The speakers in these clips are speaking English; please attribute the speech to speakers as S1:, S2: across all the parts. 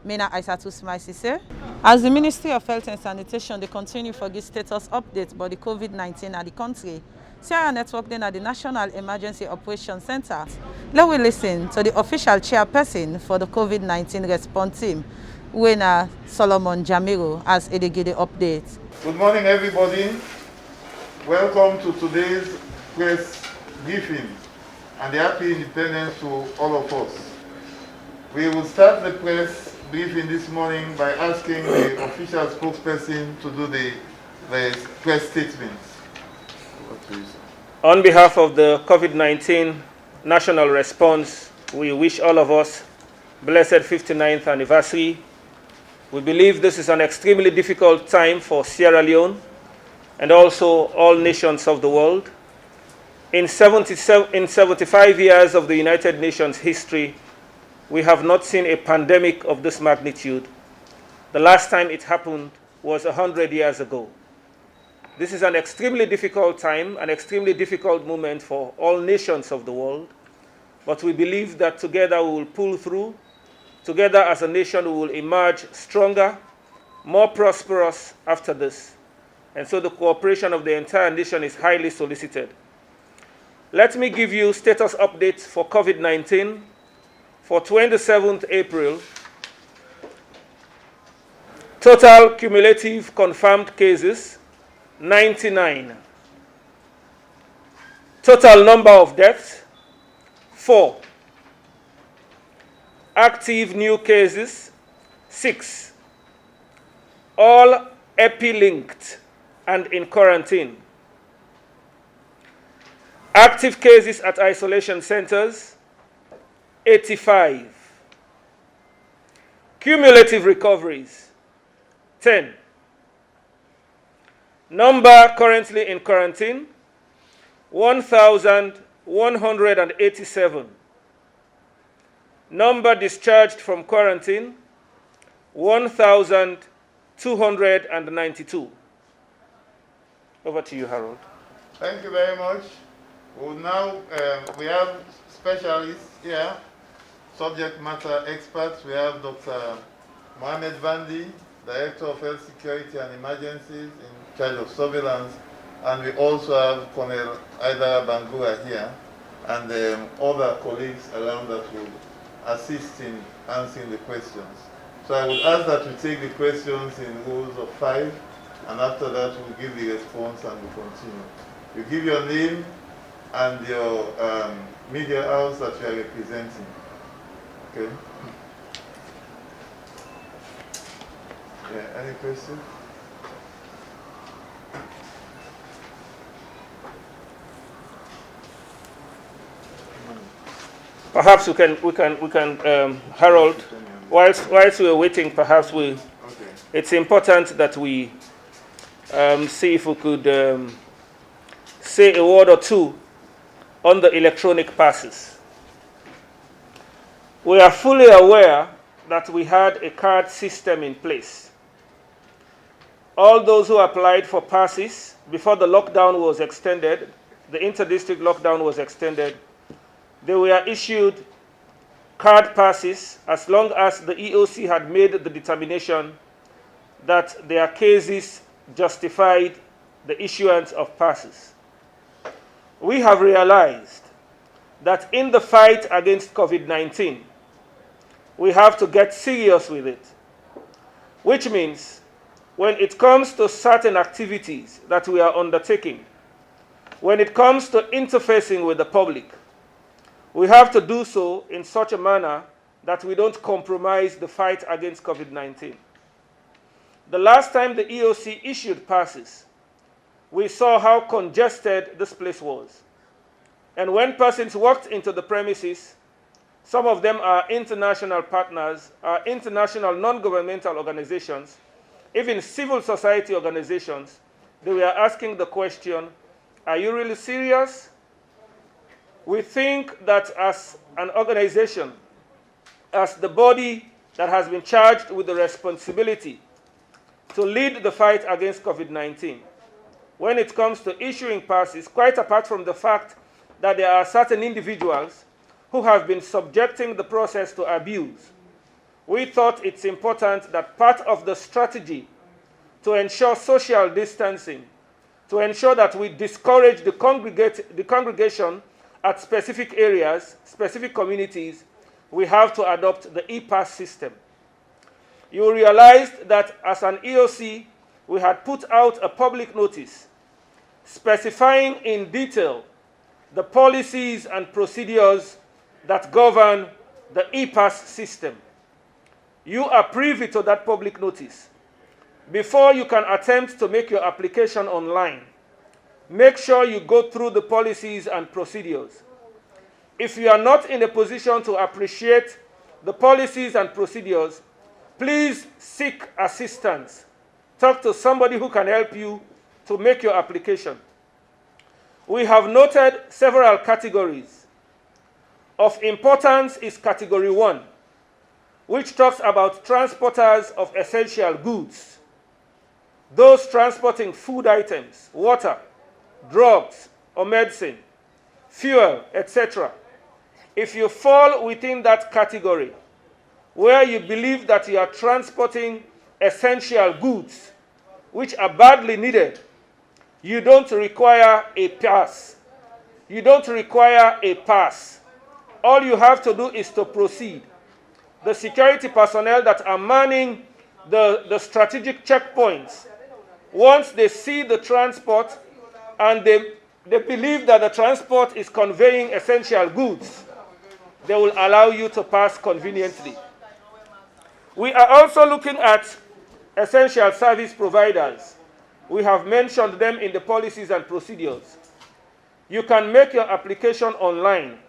S1: Mina Aissatou Smaisise. As the Ministry of Health and Sanitation, they continue for this status update about the COVID-19 at the country. Sierra Network then at the National Emergency Operations Center. Let we listen to the official chairperson for the COVID-19 response team, Wena Solomon Jamiro, as they give the update.
S2: Good morning, everybody. Welcome to today's press briefing and the happy independence to all of us. We will start the press briefing this morning by asking the official spokesperson to do the press statements.
S3: On behalf of the COVID-19 national response, we wish all of us blessed 59th anniversary. We believe this is an extremely difficult time for Sierra Leone and also all nations of the world. In 75 years of the United Nations history, we have not seen a pandemic of this magnitude. The last time it happened was 100 years ago. This is an extremely difficult time, an extremely difficult moment for all nations of the world. But we believe that together we will pull through. Together as a nation we will emerge stronger, more prosperous after this. And so the cooperation of the entire nation is highly solicited. Let me give you status updates for COVID-19 for 27th April. Total cumulative confirmed cases, 99. Total number of deaths, 4. Active new cases, 6. All epi-linked and in quarantine. Active cases at isolation centers, 85. Cumulative recoveries, 10. Number currently in quarantine, 1,187. Number discharged from quarantine, 1,292. Over to you, Harold.
S2: Thank you very much. We have specialists here, subject matter experts. We have Dr. Mohamed Vandi, Director of Health Security and Emergencies in charge of surveillance, and we also have Colonel Aida Bangura here, and other colleagues around that will assist in answering the questions. So I would ask that we take the questions in rules of 5, and after that we'll give the response and we'll continue. You give your name and your media house that you are representing. Okay? Yeah, any questions?
S3: Perhaps we can Harold, whilst we're waiting, perhaps it's important that we see if we could say a word or two on the electronic passes. We are fully aware that we had a card system in place. All those who applied for passes before the lockdown was extended, the inter-district lockdown was extended, they were issued card passes as long as the EOC had made the determination that their cases justified the issuance of passes. We have realized that in the fight against COVID-19, we have to get serious with it, which means when it comes to certain activities that we are undertaking, when it comes to interfacing with the public, we have to do so in such a manner that we don't compromise the fight against COVID-19. The last time the EOC issued passes, we saw how congested this place was. And when persons walked into the premises, some of them are international partners, are international non-governmental organizations, even civil society organizations, they were asking the question, are you really serious? We think that as an organization, as the body that has been charged with the responsibility to lead the fight against COVID-19, when it comes to issuing passes, quite apart from the fact that there are certain individuals who have been subjecting the process to abuse, we thought it's important that part of the strategy to ensure social distancing, to ensure that we discourage the congregation at specific areas, specific communities, we have to adopt the e-pass system. You realized that as an EOC, we had put out a public notice specifying in detail the policies and procedures that govern the e-pass system. You are privy to that public notice. Before you can attempt to make your application online, make sure you go through the policies and procedures. If you are not in a position to appreciate the policies and procedures, please seek assistance. Talk to somebody who can help you to make your application. We have noted several categories. Of importance is category 1, which talks about transporters of essential goods. Those transporting food items, water, drugs or medicine, fuel, etc. If you fall within that category, where you believe that you are transporting essential goods, which are badly needed, you don't require a pass. You don't require a pass. All you have to do is to proceed. The security personnel that are manning the strategic checkpoints, once they see the transport and they believe that the transport is conveying essential goods, they will allow you to pass conveniently. We are also looking at essential service providers. We have mentioned them in the policies and procedures. You can make your application online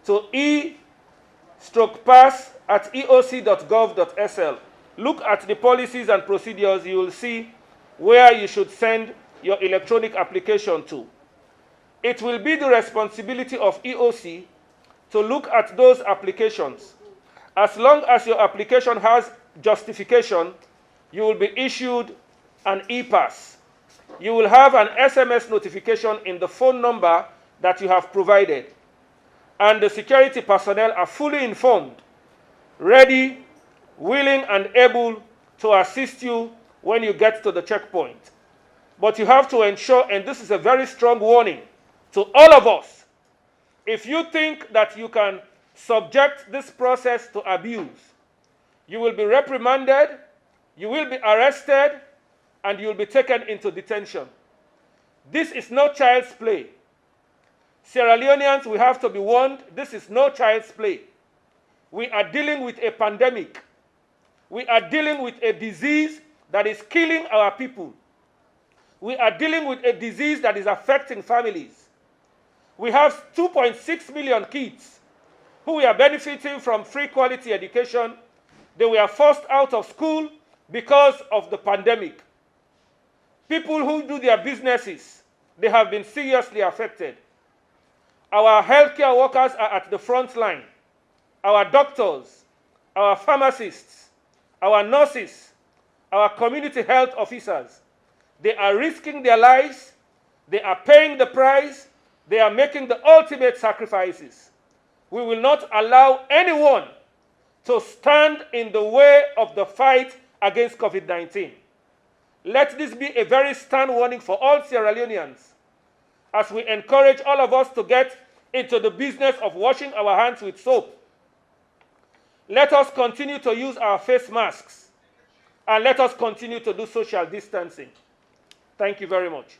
S3: to e-pass@eoc.gov.sl. Look at the policies and procedures. You will see where you should send your electronic application to. It will be the responsibility of EOC to look at those applications. As long as your application has justification, you will be issued an e-pass. You will have an SMS notification in the phone number that you have provided. And the security personnel are fully informed, ready, willing, and able to assist you when you get to the checkpoint. But you have to ensure, and this is a very strong warning to all of us, if you think that you can subject this process to abuse, you will be reprimanded, you will be arrested, and you will be taken into detention. This is no child's play. Sierra Leoneans, we have to be warned, this is no child's play. We are dealing with a pandemic. We are dealing with a disease that is killing our people. We are dealing with a disease that is affecting families. We have 2.6 million kids who are benefiting from free quality education. They were forced out of school because of the pandemic. People who do their businesses, they have been seriously affected. Our healthcare workers are at the front line. Our doctors, our pharmacists, our nurses, our community health officers, they are risking their lives, they are paying the price, they are making the ultimate sacrifices. We will not allow anyone to stand in the way of the fight against COVID-19. Let this be a very stern warning for all Sierra Leoneans, as we encourage all of us to get into the business of washing our hands with soap. Let us continue to use our face masks, and let us continue to do social distancing. Thank you very much.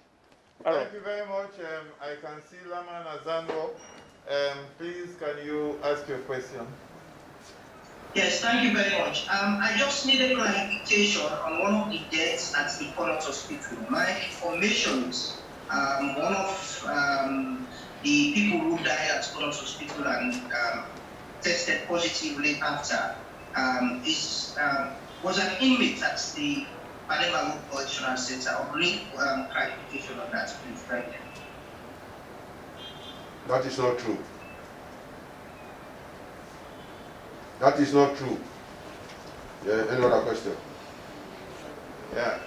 S2: Thank you very much. I can see Laman Azango. Please, can you ask your question?
S4: Yes, thank you very much. I just needed clarification on one of the deaths at the Connaught Hospital. My information is one of the people who died at Connaught Hospital and tested positively after was an inmate at the Panema Correctional Center. I need clarification on that, please. Thank you.
S2: That is not true. That is not true. Yeah, any other question? Yeah.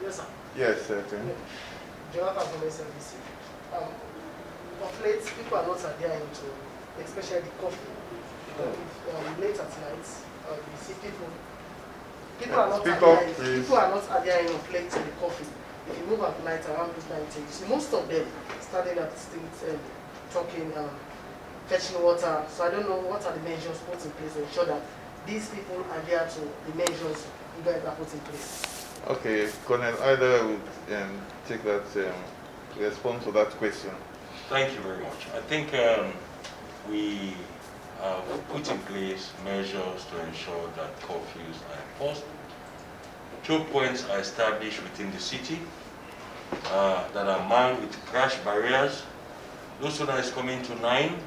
S5: Yes, sir.
S2: Yes, certainly.
S5: Jonathan from SLBC. Of late, people are not adhering to, especially coffee, late at night, you see people are not
S2: Speak up,
S5: adhering,
S2: please.
S5: people are not adhering of late to the coffee. If you move at night around midnight, you see most of them standing at the streets talking, fetching water. So I don't know what are the measures put in place to ensure that these people adhere to the measures you guys are put in place.
S2: Okay, Colonel, either would take that response to that question.
S6: Thank you very much. I think we have put in place measures to ensure that curfews are enforced. Choke points are established within the city that are manned with crash barriers. Those one is coming to 9.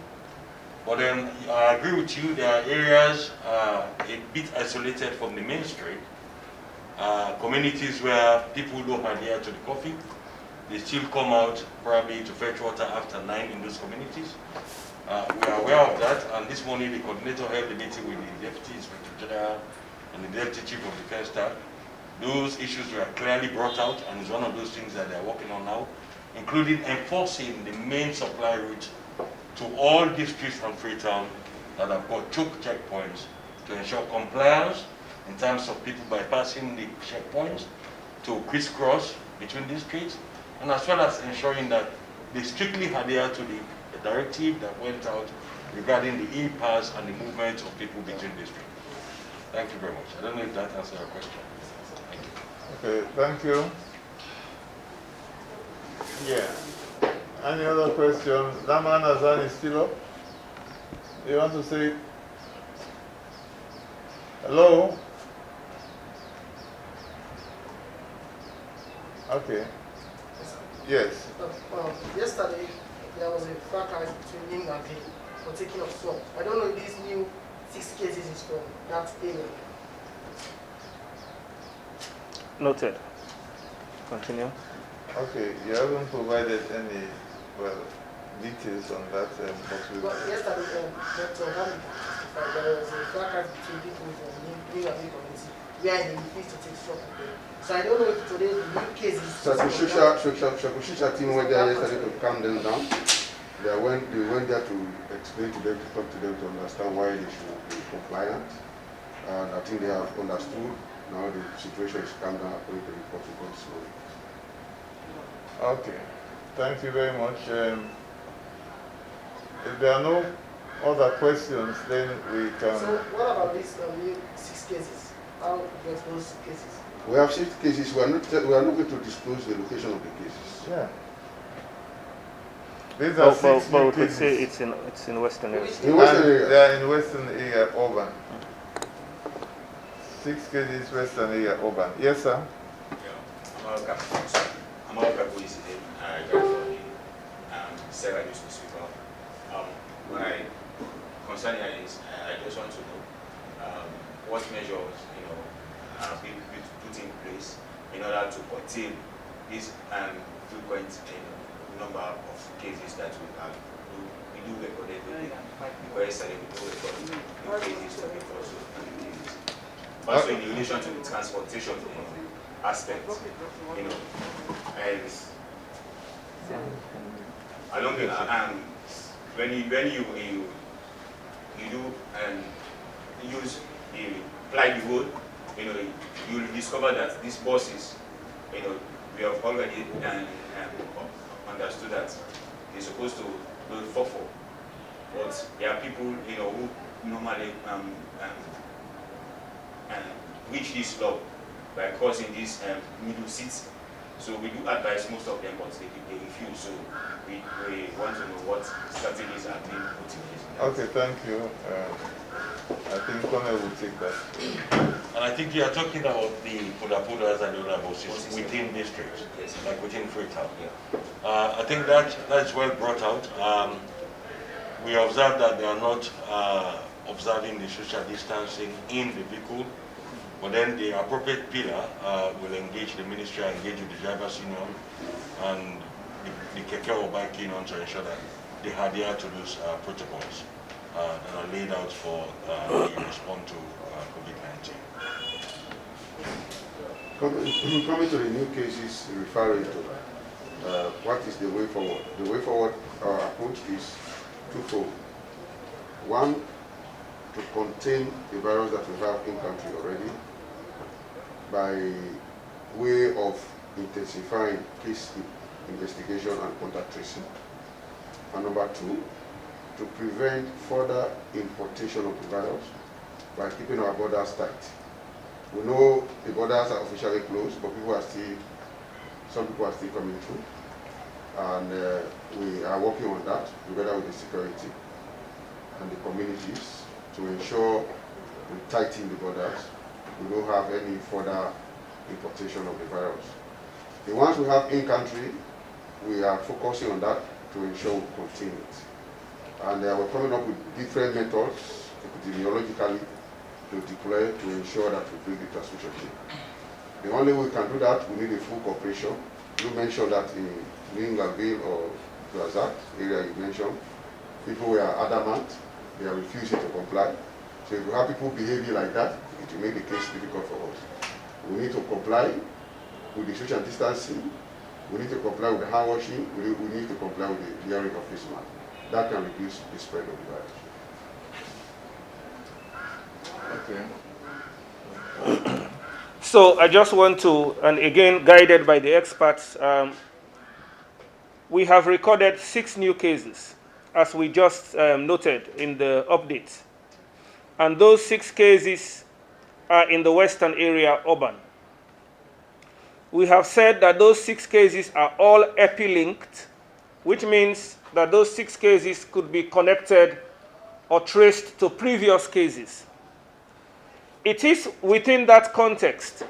S6: But then I agree with you, there are areas a bit isolated from the main street. Communities where people don't adhere to the curfew. They still come out probably to fetch water after 9 in those communities. We are aware of that, and this morning the coordinator held a meeting with the Deputy Inspector General and the Deputy Chief of Defense Staff. Those issues were clearly brought out, and it's one of those things that they're working on now, including enforcing the main supply route to all districts and Freetown that have got choke checkpoints to ensure compliance in terms of people bypassing the checkpoints to crisscross between districts, and as well as ensuring that they strictly adhere to the directive that went out regarding the e-pass and the movement of people between districts. Thank you very much. I don't know if that answers your question. Thank you.
S2: Okay, thank you. Yeah. Any other questions? That man Azan is still up? You want to say? Hello? Okay. Yes.
S5: Yesterday, there was a fracas between him and him for taking of swap. I don't know if these new 6 cases is from that area.
S3: Noted. Continue.
S2: Okay, you haven't provided any, details on that, but we...
S5: But yesterday, Dr. Hamid testified there was a fracas between people from the new community where they refused to take swap with them. So I don't know if today the new cases...
S7: So the Shakushisha team went there yesterday to calm them down. They went there to explain to them, to talk to them, to understand why they should be compliant. And I think they have understood. Now the situation is calmed down according to the protocols.
S2: Okay, thank you very much. If there are no other questions, then we can...
S5: So what about these new 6 cases? How get those cases?
S7: We have 6 cases. We are not going to disclose the location of the cases.
S2: Yeah. These are 6
S3: but
S2: new
S3: we could say
S2: cases.
S3: it's in Western area.
S7: In Western
S2: And
S7: area.
S2: they are in Western area, urban. 6 cases, Western area, urban. Yes, sir?
S8: I'm all Kapu is I got for the Sarah News newspaper. My concern here is I just want to know what measures are being put in place in order to curtail this frequent number of cases that we do record every day. Because yesterday we do record new cases to be also new cases. Also in relation to the transportation aspect, and along the when you do use the fly the road, you will discover that these buses, we have already understood that they're supposed to load 4-4, but there are people who normally reach this law by crossing these middle seats. So we do advise most of them, but they refuse. So we want to know what strategies are being put in place.
S2: Okay, thank you. I think Colonel will take that.
S6: And I think you are talking about the Pudapudas and the other buses within districts,
S8: Yes.
S6: like within Freetown.
S8: Yeah.
S6: I think that is well brought out. We observe that they are not observing the social distancing in the vehicle, but then the appropriate pillar will engage the ministry, engage with the drivers union, and the Keke or bike union to ensure that they adhere to those protocols that are laid out for the response to COVID-19.
S7: Coming to the new cases referring to what is the way forward? The way forward, our approach is twofold. One, to contain the virus that we have in country already by way of intensifying case investigation and contact tracing. And number two, to prevent further importation of the virus by keeping our borders tight. We know the borders are officially closed, but some people are still coming through. And we are working on that together with the security and the communities to ensure we tighten the borders. We don't have any further importation of the virus. The ones we have in country, we are focusing on that to ensure we contain it. And we're coming up with different methods epidemiologically to deploy to ensure that we bring the transmission in. The only way we can do that, we need a full cooperation. You mentioned that in Leone or Razak area you mentioned, people were adamant, they are refusing to comply. So if you have people behaving like that, it will make the case difficult for us. We need to comply with the social distancing, we need to comply with the hand washing, we need to comply with the wearing of face mask. That can reduce the spread of the virus.
S3: Okay. So I just want to, and again guided by the experts, we have recorded 6 new cases, as we just noted in the update. And those 6 cases are in the western area, urban. We have said that those 6 cases are all epi-linked, which means that those 6 cases could be connected or traced to previous cases. It is within that context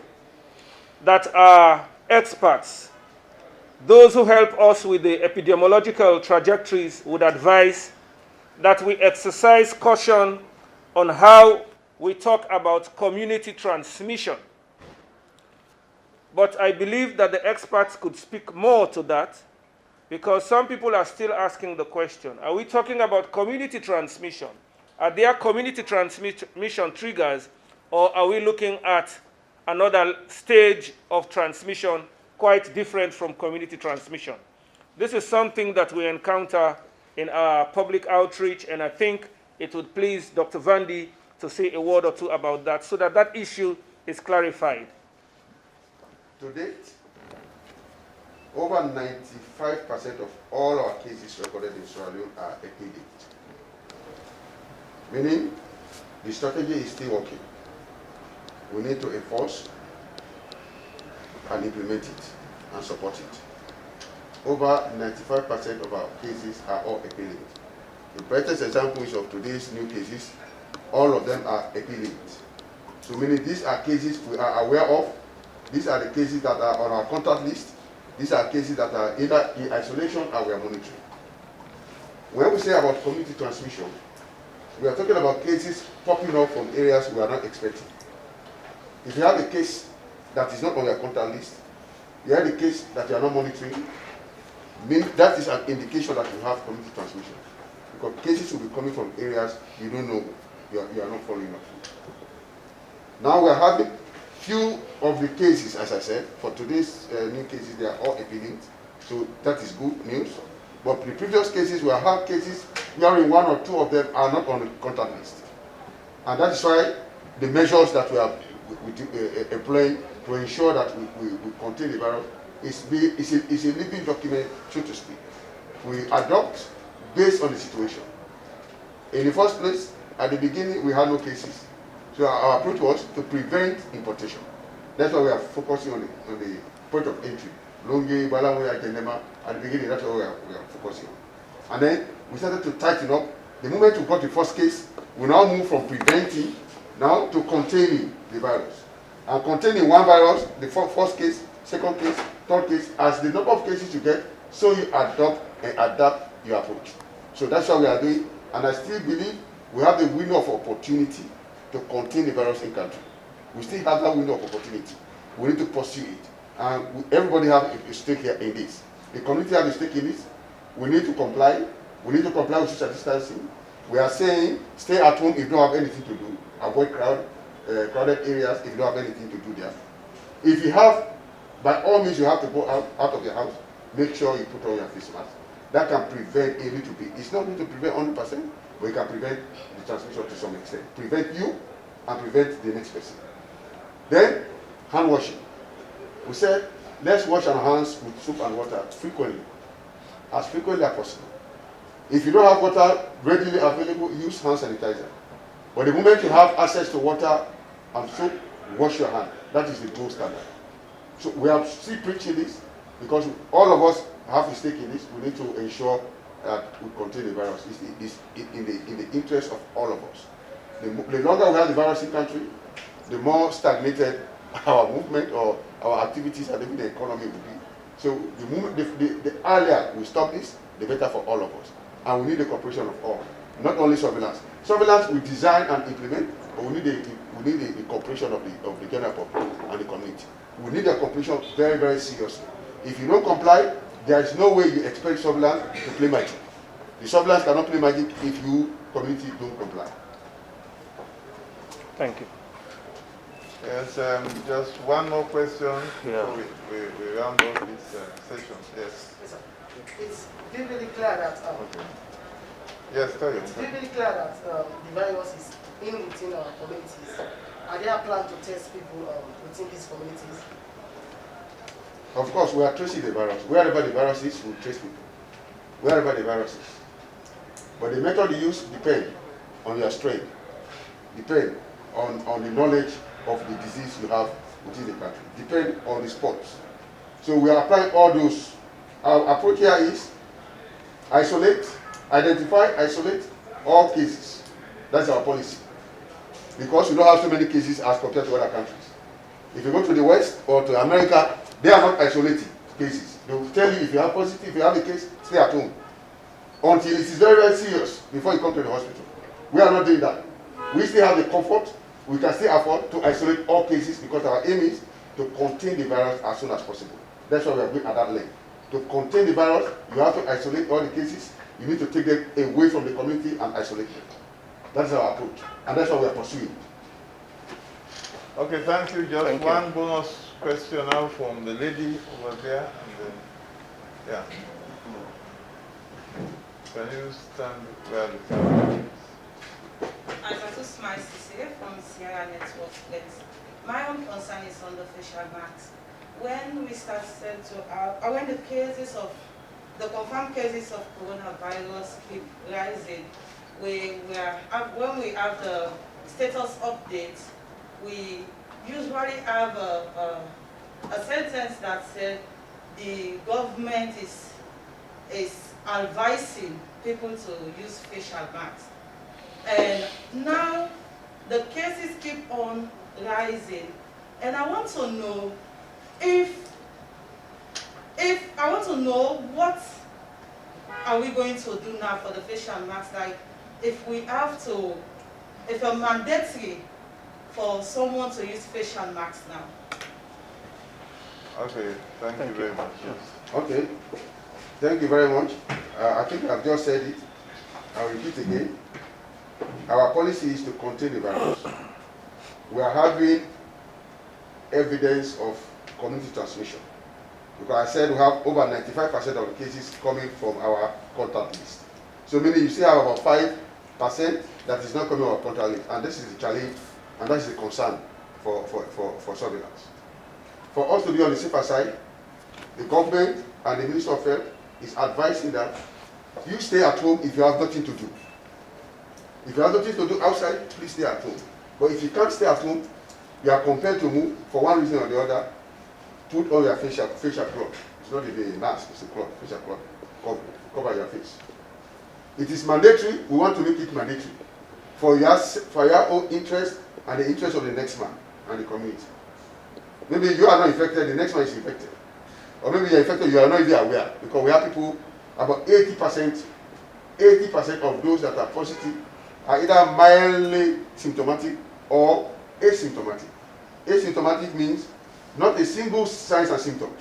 S3: that our experts, those who help us with the epidemiological trajectories, would advise that we exercise caution on how we talk about community transmission. But I believe that the experts could speak more to that, because some people are still asking the question, are we talking about community transmission? Are there community transmission triggers, or are we looking at another stage of transmission quite different from community transmission? This is something that we encounter in our public outreach, and I think it would please Dr. Vandi to say a word or two about that so that that issue is clarified.
S7: To date, over 95% of all our cases recorded in Sierra Leone are epi-linked, meaning the strategy is still working. We need to enforce and implement it and support it. Over 95% of our cases are all epi-linked. The brightest example is of today's new cases. All of them are epi-linked. So meaning these are cases we are aware of. These are the cases that are on our contact list. These are cases that are either in isolation or we are monitoring. When we say about community transmission, we are talking about cases popping up from areas we are not expecting. If you have a case that is not on your contact list, you have a case that you are not monitoring, that is an indication that you have community transmission. Because cases will be coming from areas you don't know, you are not following up. Now we are having few of the cases, as I said, for today's new cases, they are all epi-linked, so that is good news. But the previous cases, we have cases wherein 1 or 2 of them are not on the contact list. And that is why the measures that we are employing to ensure that we contain the virus is a living document, so to speak. We adopt based on the situation. In the first place, at the beginning, we had no cases. So our approach was to prevent importation. That's why we are focusing on the point of entry. Longi, Balamwe, Agenema, at the beginning, that's what we are focusing on. And then we started to tighten up. The moment we got the first case, we now move from preventing now to containing the virus. And containing one virus, the first case, second case, third case, as the number of cases you get, so you adopt and adapt your approach. So that's what we are doing. And I still believe we have the window of opportunity to contain the virus in country. We still have that window of opportunity. We need to pursue it. And everybody has a stake here in this. The community has a stake in this. We need to comply. We need to comply with social distancing. We are saying stay at home if you don't have anything to do. Avoid crowded areas if you don't have anything to do there. If you have, by all means, you have to go out of your house. Make sure you put on your face mask. that can prevent a little bit. It's not going to prevent 100%, but it can prevent the transmission to some extent. Prevent you and prevent the next person. Then, hand washing. We said, let's wash our hands with soap and water frequently, as frequently as possible. If you don't have water readily available, use hand sanitizer. But the moment you have access to water and soap, wash your hand. That is the gold standard. So we are still preaching this because all of us have a stake in this. We need to ensure that we contain the virus. It's in the interest of all of us. The longer we have the virus in the country, the more stagnated our movement or our activities and even the economy will be. So the earlier we stop this, the better for all of us. And we need the cooperation of all, not only surveillance. Surveillance we design and implement, but we need the cooperation of the general public and the community. We need the cooperation very, very seriously. If you don't comply, there is no way you expect surveillance to play magic. The surveillance cannot play magic if you, community, don't comply.
S3: Thank you.
S2: Yes, just one more question
S3: Yeah.
S2: before we round off this session. Yes.
S5: Yes, sir. It's really clear that
S2: Okay. Yes, tell you.
S5: it's really clear that the virus is within our communities. Are there plans to test people within these communities?
S7: Of course, we are tracing the virus. Wherever the virus is, we trace people. Wherever the virus is. But the method you use depends on your strain, depend on the knowledge of the disease you have within the country, depend on the spots. So we are applying all those. Our approach here is isolate, identify, isolate all cases. That's our policy. Because we don't have so many cases as compared to other countries. If you go to the West or to America, they are not isolating cases. They will tell you if you have positive, if you have a case, stay at home. Until it is very, very serious before you come to the hospital. We are not doing that. We still have the comfort, we can still afford to isolate all cases because our aim is to contain the virus as soon as possible. That's why we are going at that length. To contain the virus, you have to isolate all the cases. You need to take them away from the community and isolate them. That's our approach. And that's what we are pursuing.
S2: Okay, thank you. Just one bonus question now from the lady over there. And then, yeah. Can you stand where the camera is?
S1: I want to smile to say from Sierra Network that my own concern is on the facial masks. When we started to, when the confirmed cases of coronavirus keep rising, when we have the status updates, we usually have a sentence that said the government is advising people to use facial masks. And now the cases keep on rising, and I want to know what are we going to do now for the facial masks? Like if it's mandatory for someone to use facial masks now.
S2: Okay, thank you very much. Yes.
S7: Okay. Thank you very much. I think I've just said it. I'll repeat again. Our policy is to contain the virus. We are having evidence of community transmission. Because I said we have over 95% of the cases coming from our contact list. So meaning you still have about 5% that is not coming from our contact list. And this is the challenge, and that is the concern for surveillance. For us to be on the safer side, the government and the Minister of Health is advising that you stay at home if you have nothing to do. If you have nothing to do outside, please stay at home. But if you can't stay at home, you are compelled to move for one reason or the other. Put on your facial cloth. It's not even a mask, it's a cloth, facial cloth. Cover your face. It is mandatory. We want to make it mandatory for your own interest and the interest of the next man and the community. Maybe you are not infected, the next man is infected. Or maybe you are infected, you are not even aware. Because we have people, about 80% of those that are positive are either mildly symptomatic or asymptomatic. Asymptomatic means not a single signs and symptoms.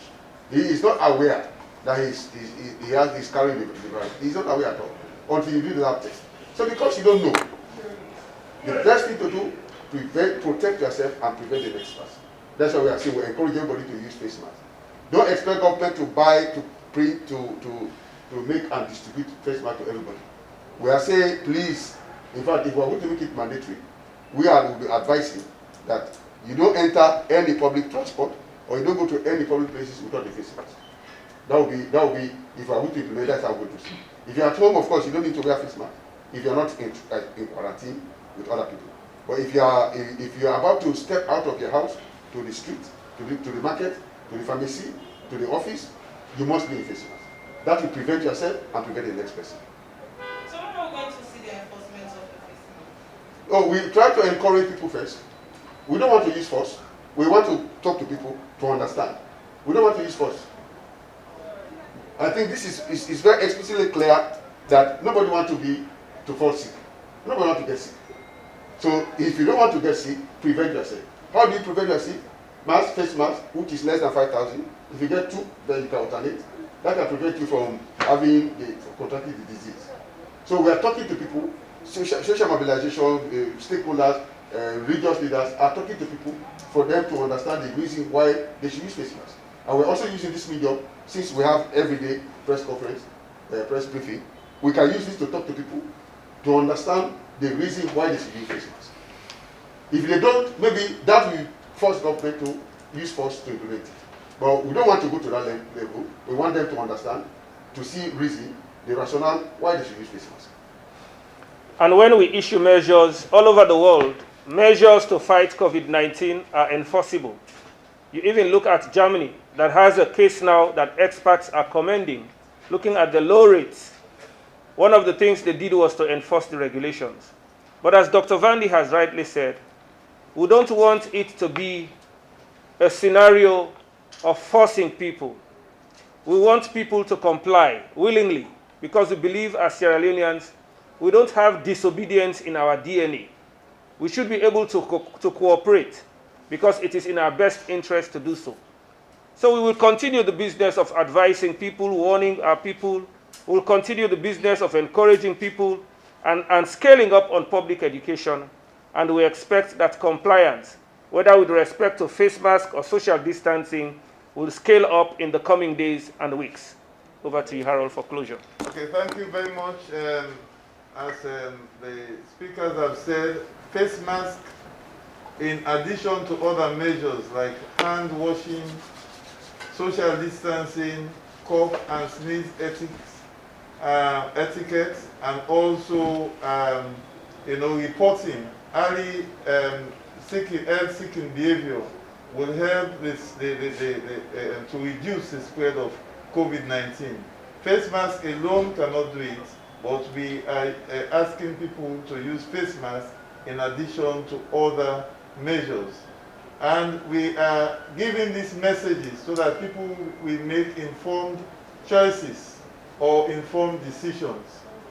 S7: He is not aware that he's carrying the virus. He's not aware at all until you do the lab test. So because you don't know, the best thing to do, protect yourself and prevent the next person. That's why we are encouraging everybody to use face masks. Don't expect government to buy, to print, to to make and distribute face mask to everybody. We are saying, please, in fact, if we are going to make it mandatory, we will be advising that you don't enter any public transport or you don't go to any public places without a face mask. That will be, if you are going to implement, that's how we go to see. If you're at home, of course, you don't need to wear face mask if you're not in quarantine with other people. But if you are about to step out of your house to the street, to the market, to the pharmacy, to the office, you must be in face mask. That will prevent yourself and prevent the next person.
S1: So when are we going to see the enforcement of the face mask?
S7: Oh, we try to encourage people first. We don't want to use force. We want to talk to people to understand. We don't want to use force. I think this is very explicitly clear that nobody wants to fall sick. Nobody wants to get sick. So if you don't want to get sick, prevent yourself. How do you prevent yourself? Mask, face mask, which is less than 5,000. If you get 2, then you can alternate. That can prevent you from contracting the disease. So we are talking to people, social mobilization, stakeholders, religious leaders are talking to people for them to understand the reason why they should use face masks. And we're also using this medium, since we have everyday press conference, press briefing, we can use this to talk to people to understand the reason why they should use face masks. If they don't, maybe that will force government to use force to implement it. But we don't want to go to that level. We want them to understand, to see reason, the rationale why they should use face masks.
S3: And when we issue measures all over the world, measures to fight COVID-19 are enforceable. You even look at Germany, that has a case now that experts are commending, looking at the low rates. One of the things they did was to enforce the regulations. But as Dr. Vandy has rightly said, we don't want it to be a scenario of forcing people. We want people to comply willingly because we believe as Sierra Leoneans, we don't have disobedience in our DNA. We should be able to cooperate because it is in our best interest to do so. So we will continue the business of advising people, warning our people. We will continue the business of encouraging people and scaling up on public education. And we expect that compliance, whether with respect to face mask or social distancing, will scale up in the coming days and weeks. Over to you, Harold, for closure.
S2: Okay, thank you very much. As the speakers have said, face mask, in addition to other measures like hand washing, social distancing, cough and sneeze etiquette, and also reporting early health-seeking behavior will help to reduce the spread of COVID-19. Face mask alone cannot do it, but we are asking people to use face masks in addition to other measures. And we are giving these messages so that people will make informed choices or informed decisions.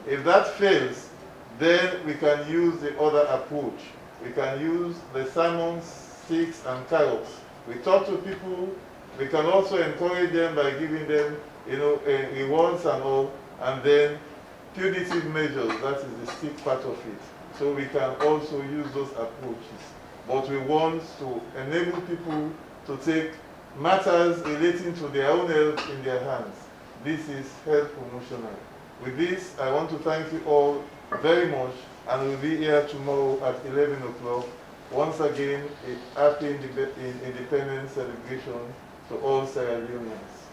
S2: If that fails, then we can use the other approach. We can use the sermons, sticks, and carrots. We talk to people. We can also encourage them by giving them, rewards and all, and then punitive measures, that is the stick part of it. So we can also use those approaches. But we want to enable people to take matters relating to their own health in their hands. This is health promotional. With this, I want to thank you all very much, and we'll be here tomorrow at 11 o'clock. Once again, a happy independence celebration to all Sierra Leoneans.